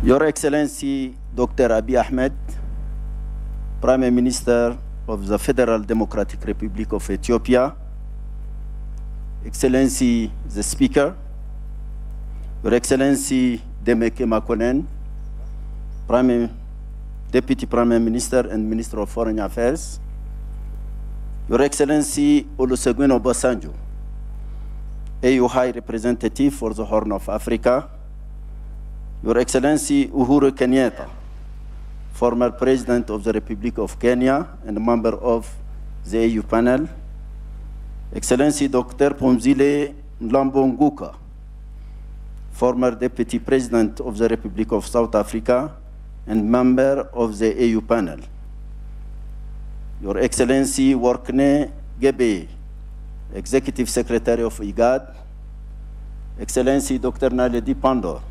Your Excellency Dr. Abiy Ahmed, Prime Minister of the Federal Democratic Republic of Ethiopia, Excellency the Speaker, Your Excellency Demeke Makonnen, Deputy Prime Minister and Minister of Foreign Affairs, Your Excellency Olusegun Obasanjo, AU High Representative for the Horn of Africa, Your Excellency Uhuru Kenyatta, former President of the Republic of Kenya and a member of the AU panel, Excellency Dr. Phumzile Mlambo-Nguka, former Deputy President of the Republic of South Africa and member of the AU panel, Your Excellency Workneh Gebbeye, Executive Secretary of IGAD, Excellency Dr. Naledi Pandor,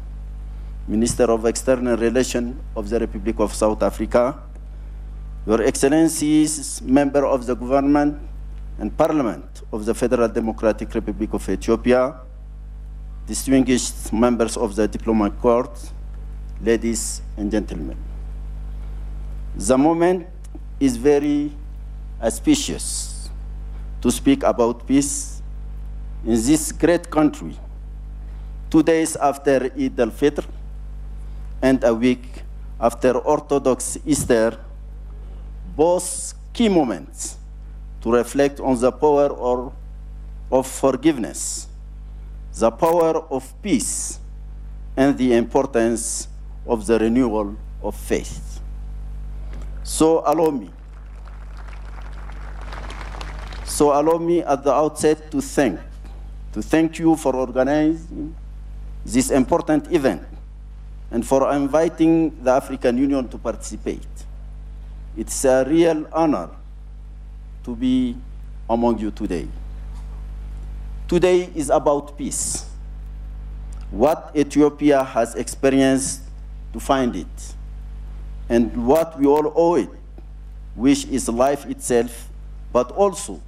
Minister of External Relations of the Republic of South Africa, Your Excellencies, Member of the Government and Parliament of the Federal Democratic Republic of Ethiopia, distinguished members of the Diplomatic Corps, ladies and gentlemen. The moment is very auspicious to speak about peace in this great country, 2 days after Eid al-Fitr and a week after Orthodox Easter, both key moments to reflect on the power of forgiveness, the power of peace, and the importance of the renewal of faith. So allow me at the outset to thank you for organizing this important event and for inviting the African Union to participate. It's a real honor to be among you today. Today is about peace, what Ethiopia has experienced to find it, and what we all owe it, which is life itself, but also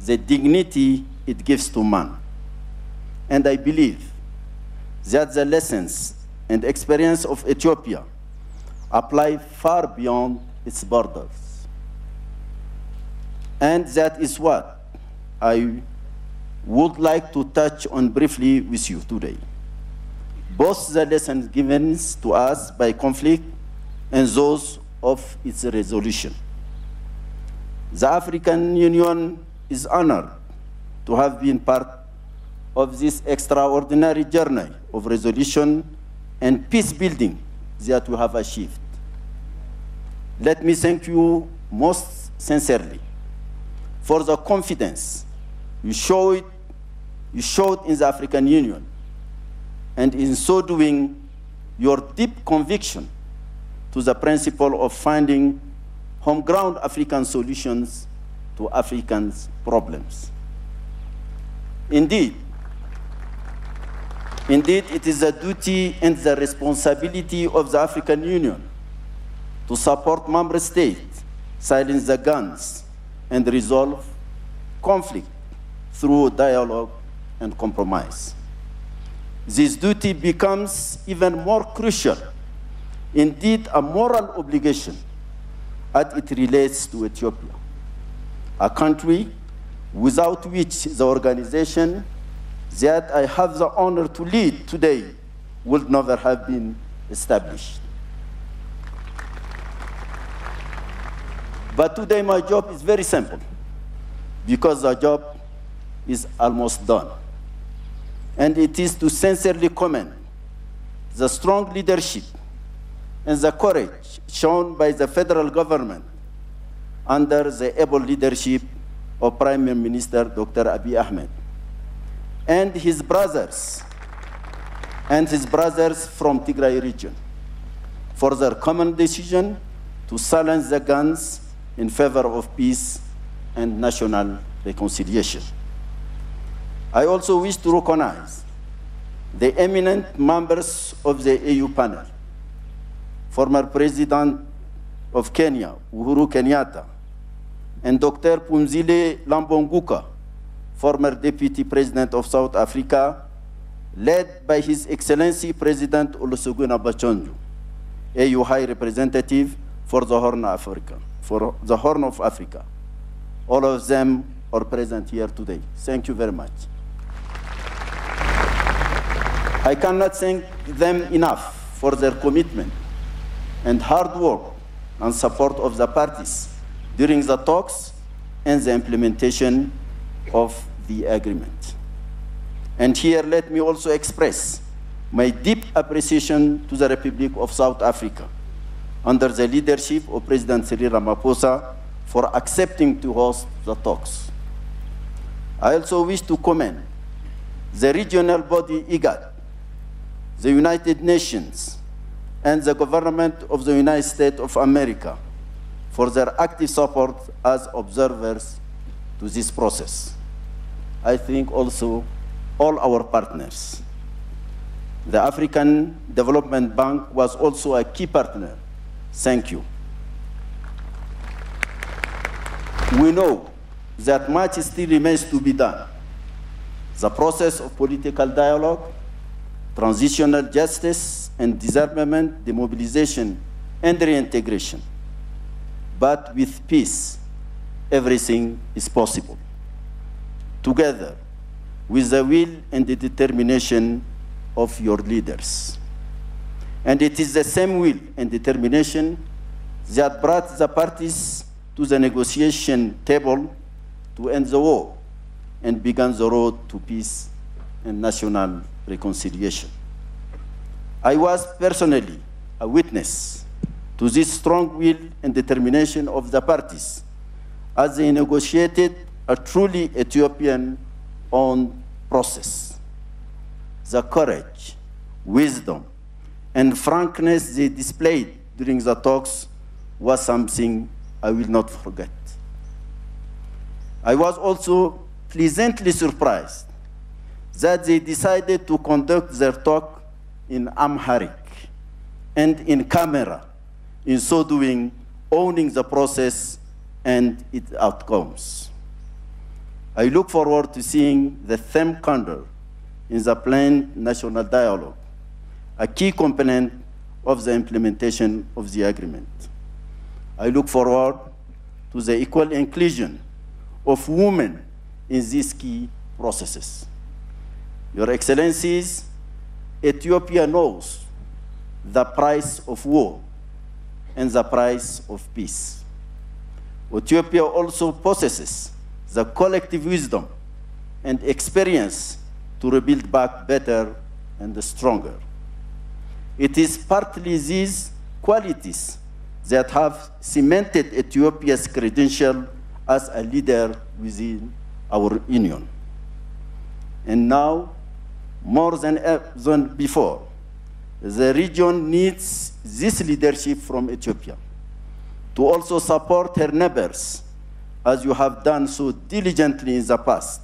the dignity it gives to man. And I believe that the lessons and experience of Ethiopia apply far beyond its borders. And that is what I would like to touch on briefly with you today. Both the lessons given to us by conflict and those of its resolution. The African Union is honored to have been part of this extraordinary journey of resolution and peace building that we have achieved. Let me thank you most sincerely for the confidence you showed in the African Union, and in so doing, your deep conviction to the principle of finding home-ground African solutions to Africans' problems. Indeed, it is the duty and the responsibility of the African Union to support member states, silence the guns, and resolve conflict through dialogue and compromise. This duty becomes even more crucial, indeed a moral obligation, as it relates to Ethiopia, a country without which the organization that I have the honor to lead today would never have been established. But today my job is very simple, because the job is almost done. And it is to sincerely commend the strong leadership and the courage shown by the federal government under the able leadership of Prime Minister Dr. Abiy Ahmed and his brothers from Tigray region for their common decision to silence the guns in favor of peace and national reconciliation. I also wish to recognize the eminent members of the AU panel, former President of Kenya, Uhuru Kenyatta, and Dr. Phumzile Mlambo-Nguka, former Deputy President of South Africa, led by His Excellency President Olusegun Obasanjo, AU High Representative for the Horn of Africa. All of them are present here today. Thank you very much. I cannot thank them enough for their commitment and hard work and support of the parties during the talks and the implementation of the agreement. And here, let me also express my deep appreciation to the Republic of South Africa under the leadership of President Cyril Ramaphosa for accepting to host the talks. I also wish to commend the regional body IGAD, the United Nations, and the government of the United States of America for their active support as observers to this process. I think also all our partners. The African Development Bank was also a key partner. Thank you. We know that much still remains to be done. The process of political dialogue, transitional justice and disarmament, demobilization and reintegration. But with peace, everything is possible. Together, with the will and the determination of your leaders. And it is the same will and determination that brought the parties to the negotiation table to end the war and began the road to peace and national reconciliation. I was personally a witness to this strong will and determination of the parties as they negotiated a truly Ethiopian-owned process. The courage, wisdom, and frankness they displayed during the talks was something I will not forget. I was also pleasantly surprised that they decided to conduct their talk in Amharic and in camera, in so doing, owning the process and its outcomes. I look forward to seeing the same candor in the planned national dialogue, a key component of the implementation of the agreement. I look forward to the equal inclusion of women in these key processes. Your Excellencies, Ethiopia knows the price of war and the price of peace. Ethiopia also possesses the collective wisdom and experience to rebuild back better and stronger. It is partly these qualities that have cemented Ethiopia's credential as a leader within our union. And now, more than before, the region needs this leadership from Ethiopia to also support her neighbors, as you have done so diligently in the past,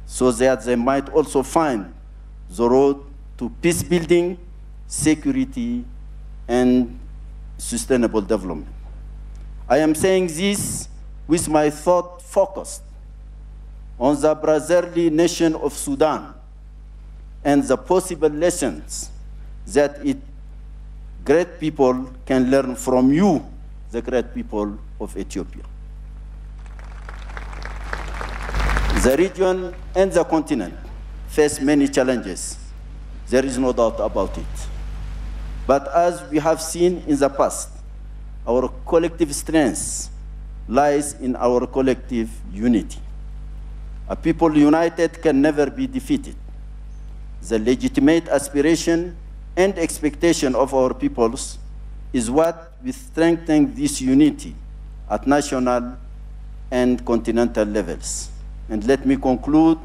so that they might also find the road to peace building, security, and sustainable development. I am saying this with my thought focused on the brotherly nation of Sudan and the possible lessons that its great people can learn from you, the great people of Ethiopia. The region and the continent face many challenges. There is no doubt about it. But as we have seen in the past, our collective strength lies in our collective unity. A people united can never be defeated. The legitimate aspiration and expectation of our peoples is what will strengthen this unity at national and continental levels. And let me conclude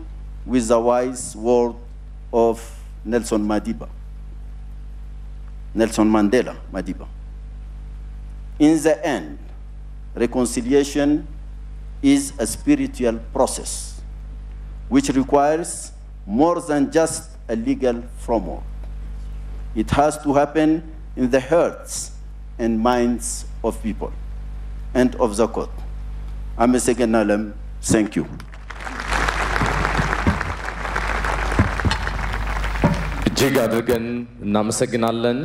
with the wise word of Nelson Mandela. In the end, reconciliation is a spiritual process which requires more than just a legal framework. It has to happen in the hearts and minds of people and of the court. Thank you. እጅግ አድርገን እናመሰግናለን።